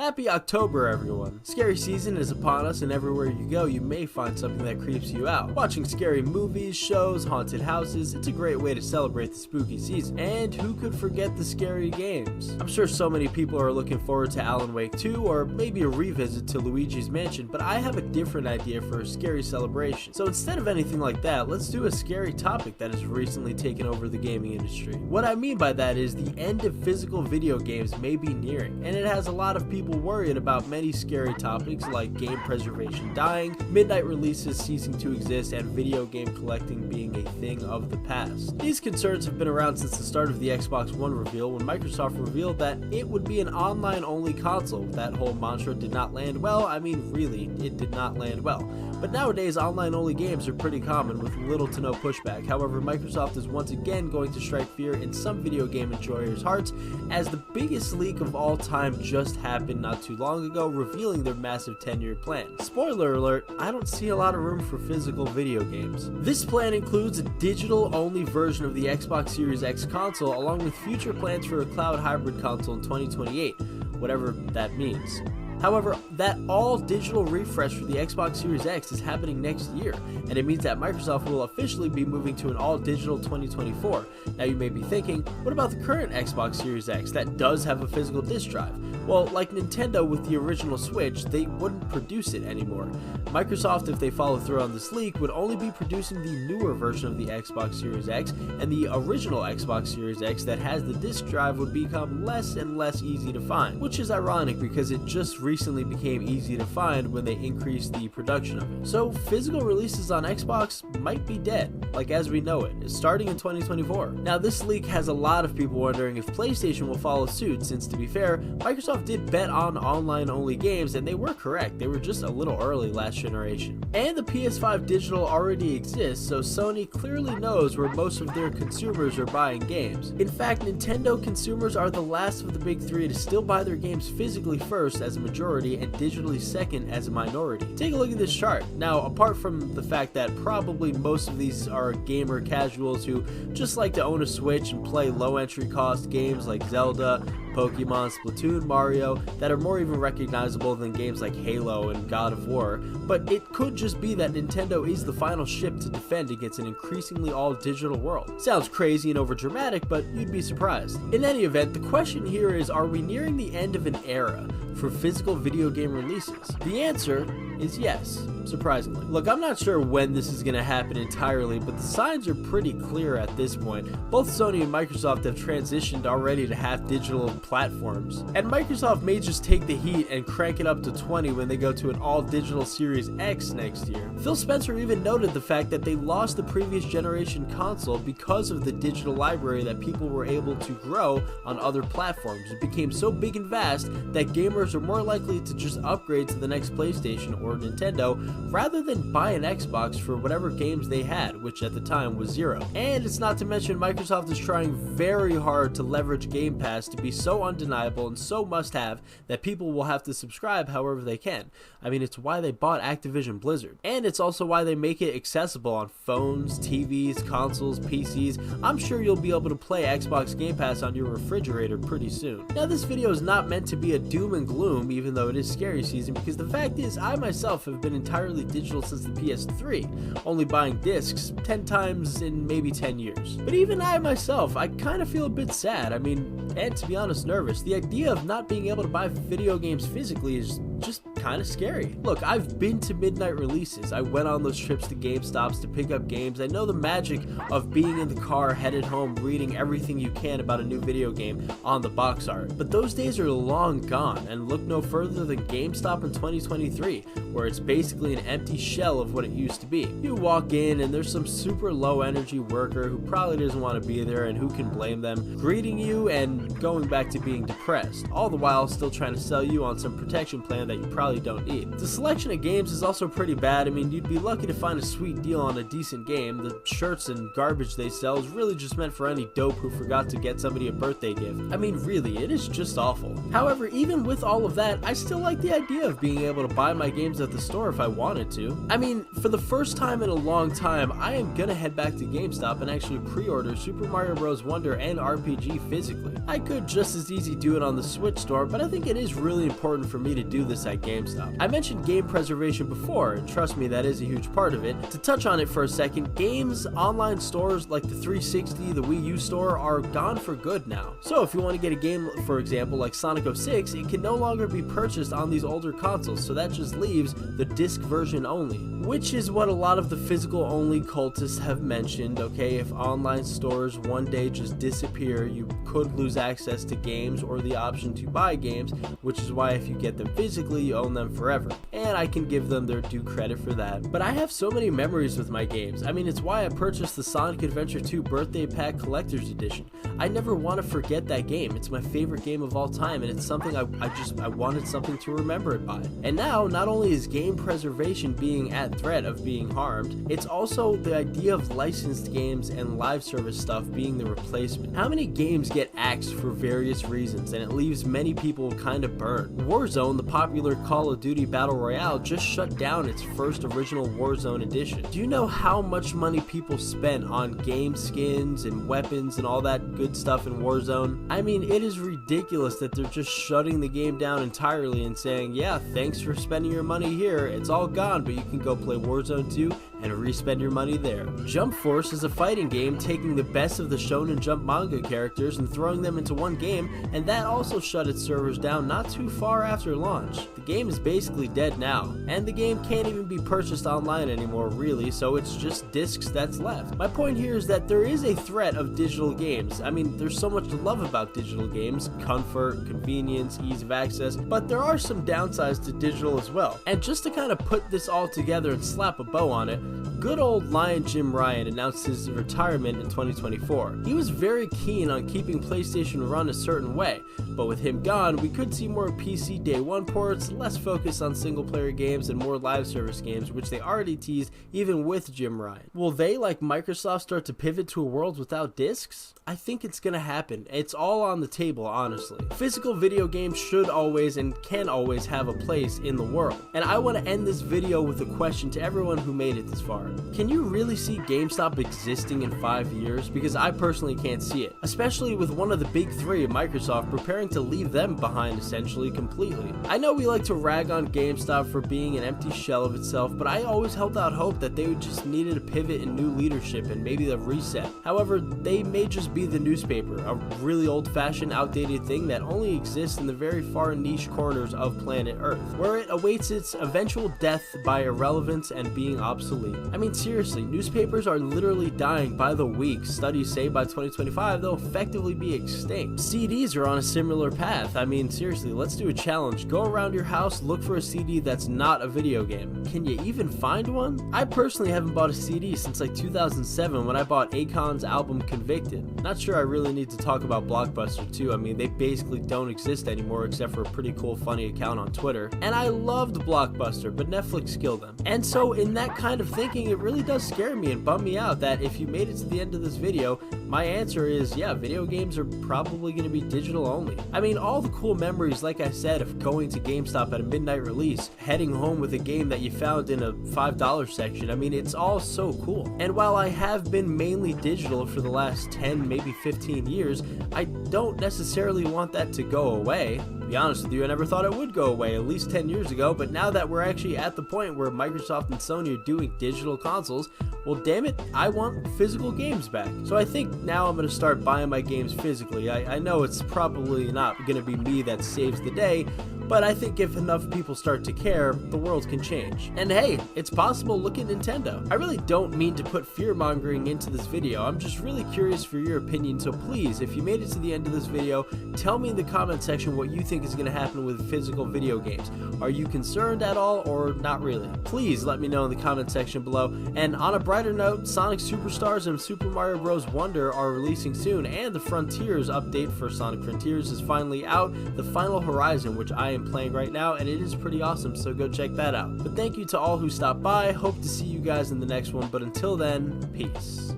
Happy October, everyone! Scary season is upon us, and everywhere you go, you may find something that creeps you out. Watching scary movies, shows, haunted houses, it's a great way to celebrate the spooky season. And who could forget the scary games? I'm sure so many people are looking forward to Alan Wake 2, or maybe a revisit to Luigi's Mansion, but I have a different idea for a scary celebration. So instead of anything like that, let's do a scary topic that has recently taken over the gaming industry. What I mean by that is the end of physical video games may be nearing, and it has a lot of people worried about many scary topics like game preservation dying, midnight releases ceasing to exist, and video game collecting being a thing of the past. These concerns have been around since the start of the Xbox One reveal, when Microsoft revealed that it would be an online-only console. That whole mantra did not land well. I mean, really, it did not land well. But nowadays, online-only games are pretty common with little to no pushback. However, Microsoft is once again going to strike fear in some video game enjoyers' hearts, as the biggest leak of all time just happened not too long ago, revealing their massive 10-year plan. Spoiler alert, I don't see a lot of room for physical video games. This plan includes a digital-only version of the Xbox Series X console, along with future plans for a cloud hybrid console in 2028, whatever that means. However, that all-digital refresh for the Xbox Series X is happening next year, and it means that Microsoft will officially be moving to an all-digital 2024. Now you may be thinking, what about the current Xbox Series X that does have a physical disc drive? Well, like Nintendo with the original Switch, they wouldn't produce it anymore. Microsoft, if they follow through on this leak, would only be producing the newer version of the Xbox Series X, and the original Xbox Series X that has the disc drive would become less and less easy to find, which is ironic because it just recently became easy to find when they increased the production of it. So physical releases on Xbox might be dead, like as we know it, starting in 2024. Now this leak has a lot of people wondering if PlayStation will follow suit, since to be fair, Microsoft did bet on online-only games, and they were correct. They were just a little early last generation. And the PS5 digital already exists, so Sony clearly knows where most of their consumers are buying games. In fact, Nintendo consumers are the last of the big three to still buy their games physically first as a majority and digitally second as a minority. Take a look at this chart. Now, apart from the fact that probably most of these are gamer casuals who just like to own a Switch and play low entry cost games like Zelda, Pokemon, Splatoon, Mario, that are more even recognizable than games like Halo and God of War, but it could just be that Nintendo is the final ship to defend against an increasingly all-digital world. Sounds crazy and overdramatic, but you'd be surprised. In any event, the question here is, are we nearing the end of an era for physical video game releases? The answer is yes, surprisingly. Look, I'm not sure when this is going to happen entirely, but the signs are pretty clear at this point. Both Sony and Microsoft have transitioned already to half digital platforms, and Microsoft may just take the heat and crank it up to 20 when they go to an all-digital Series X next year. Phil Spencer even noted the fact that they lost the previous generation console because of the digital library that people were able to grow on other platforms. It became so big and vast that gamers are more likely to just upgrade to the next PlayStation or Nintendo rather than buy an Xbox for whatever games they had, which at the time was zero. And it's not to mention Microsoft is trying very hard to leverage Game Pass to be so undeniable and so must-have that people will have to subscribe however they can. I mean, it's why they bought Activision Blizzard. And it's also why they make it accessible on phones, TVs, consoles, PCs. I'm sure you'll be able to play Xbox Game Pass on your refrigerator pretty soon. Now, this video is not meant to be a doom and gloom, even though it is scary season, because the fact is, I myself have been entirely digital since the PS3, only buying discs 10 times in maybe 10 years. But even I myself, I kind of feel a bit sad. I mean, and to be honest, nervous. The idea of not being able to buy video games physically is just kind of scary. Look, I've been to midnight releases. I went on those trips to GameStops to pick up games. I know the magic of being in the car, headed home, reading everything you can about a new video game on the box art. But those days are long gone, and look no further than GameStop in 2023, where it's basically an empty shell of what it used to be. You walk in and there's some super low energy worker who probably doesn't want to be there, and who can blame them, greeting you and going back to being depressed, all the while still trying to sell you on some protection plan that that you probably don't need. The selection of games is also pretty bad. I mean, you'd be lucky to find a sweet deal on a decent game. The shirts and garbage they sell is really just meant for any dope who forgot to get somebody a birthday gift. I mean, really, it is just awful. However, even with all of that, I still like the idea of being able to buy my games at the store if I wanted to. I mean, for the first time in a long time, I am gonna head back to GameStop and actually pre-order Super Mario Bros. Wonder and RPG physically. I could just as easy do it on the Switch store, but I think it is really important for me to do this at GameStop. I mentioned game preservation before, and trust me, that is a huge part of it. To touch on it for a second, games online stores like the 360, the Wii U store are gone for good now. So if you want to get a game, for example, like Sonic 06, it can no longer be purchased on these older consoles, so that just leaves the disc version only, which is what a lot of the physical only cultists have mentioned. Okay, if online stores one day just disappear, you could lose access to games or the option to buy games, which is why if you get them physically, you own them forever. And I can give them their due credit for that. But I have so many memories with my games. I mean, it's why I purchased the Sonic Adventure 2 Birthday Pack Collector's Edition. I never want to forget that game. It's my favorite game of all time, and it's something I wanted something to remember it by. And now, not only is game preservation being at threat of being harmed, it's also the idea of licensed games and live service stuff being the replacement. How many games get axed for various reasons, and it leaves many people kind of burned? Warzone, the popular Call of Duty Battle Royale, just shut down its first original Warzone edition. Do you know how much money people spent on game skins and weapons and all that good stuff in Warzone? I mean, it is ridiculous that they're just shutting the game down entirely and saying, yeah, thanks for spending your money here, it's all gone, but you can go play Warzone 2 and re-spend your money there. Jump Force is a fighting game taking the best of the Shonen Jump manga characters and throwing them into one game, and that also shut its servers down not too far after launch. The game is basically dead now, and the game can't even be purchased online anymore really, so it's just discs that's left. My point here is that there is a threat of digital games. I mean, there's so much to love about digital games: comfort, convenience, ease of access, but there are some downsides to digital as well. And just to kind of put this all together and slap a bow on it, good old Lion Jim Ryan announced his retirement in 2024. He was very keen on keeping PlayStation run a certain way, but with him gone, we could see more PC Day 1 ports, less focus on single-player games, and more live service games, which they already teased even with Jim Ryan. Will they, like Microsoft, start to pivot to a world without discs? I think it's gonna happen. It's all on the table, honestly. Physical video games should always and can always have a place in the world. And I want to end this video with a question to everyone who made it this far. Can you really see GameStop existing in 5 years? Because I personally can't see it, especially with one of the big three, Microsoft, preparing to leave them behind essentially completely. I know we like to rag on GameStop for being an empty shell of itself, but I always held out hope that they would just needed a pivot in new leadership and maybe a reset. However, they may just be the newspaper, a really old-fashioned, outdated thing that only exists in the very far niche corners of planet Earth, where it awaits its eventual death by irrelevance and being obsolete. I mean, seriously, newspapers are literally dying by the week. Studies say by 2025 they'll effectively be extinct. CDs are on a similar path. I mean, seriously, let's do a challenge. Go around your house, look for a CD that's not a video game. Can you even find one? I personally haven't bought a CD since like 2007 when I bought Akon's album Convicted. Not sure I really need to talk about Blockbuster too. I mean, they basically don't exist anymore except for a pretty cool funny account on Twitter. And I loved Blockbuster, but Netflix killed them. And so in that kind of thinking, it really does scare me and bum me out that if you made it to the end of this video, my answer is, yeah, video games are probably going to be digital only. I mean, all the cool memories, like I said, of going to GameStop at a midnight release, heading home with a game that you found in a $5 section, I mean, it's all so cool. And while I have been mainly digital for the last 10, maybe 15 years, I don't necessarily want that to go away. To be honest with you, I never thought it would go away, at least 10 years ago, but now that we're actually at the point where Microsoft and Sony are doing digital consoles, well, damn it, I want physical games back. So I think now I'm going to start buying my games physically. I know it's probably not going to be me that saves the day, but I think if enough people start to care, the world can change. And hey, it's possible. Look at Nintendo. I really don't mean to put fear-mongering into this video. I'm just really curious for your opinion, so please, if you made it to the end of this video, tell me in the comment section what you think is going to happen with physical video games. Are you concerned at all or not really? Please let me know in the comment section below. And on a brighter note, Sonic Superstars and Super Mario Bros. Wonder are releasing soon, and the Frontiers update for Sonic Frontiers is finally out, the final horizon, which I am playing right now, and it is pretty awesome, so go check that out. But thank you to all who stopped by. Hope to see you guys in the next one, but until then, peace.